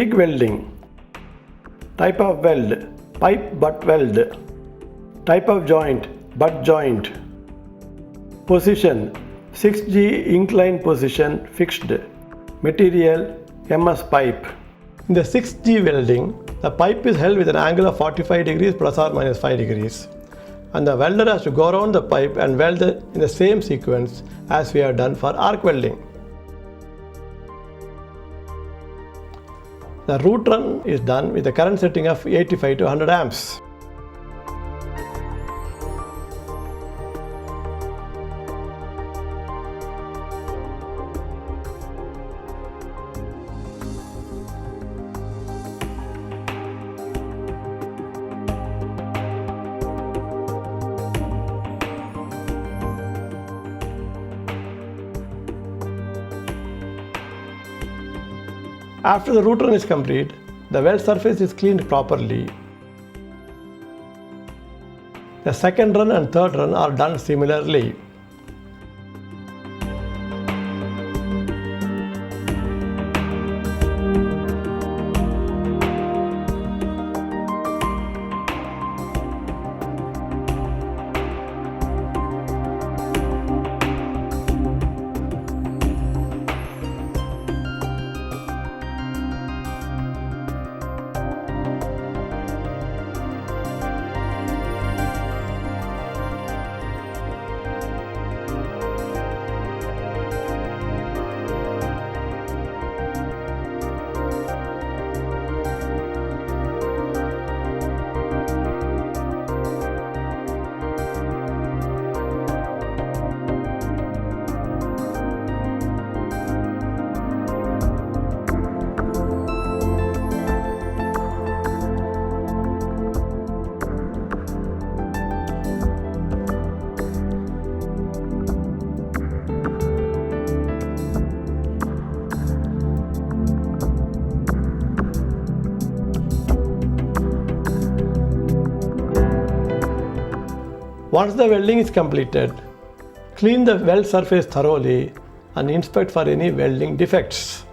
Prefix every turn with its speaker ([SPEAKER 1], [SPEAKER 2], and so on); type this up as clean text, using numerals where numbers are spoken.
[SPEAKER 1] TIG welding. Type of weld, pipe butt weld. Type of joint, butt joint. Position, 6G incline position fixed. Material, MS pipe. In the 6G welding, the pipe is held with an angle of 45 degrees plus or minus 5 degrees. And the welder has to go around the pipe and weld it in the same sequence as we have done for arc welding. The root run is done with a current setting of 85 to 100 amps. After the root run is complete, the weld surface is cleaned properly. The second run and third run are done similarly. Once the welding is completed, clean the weld surface thoroughly and inspect for any welding defects.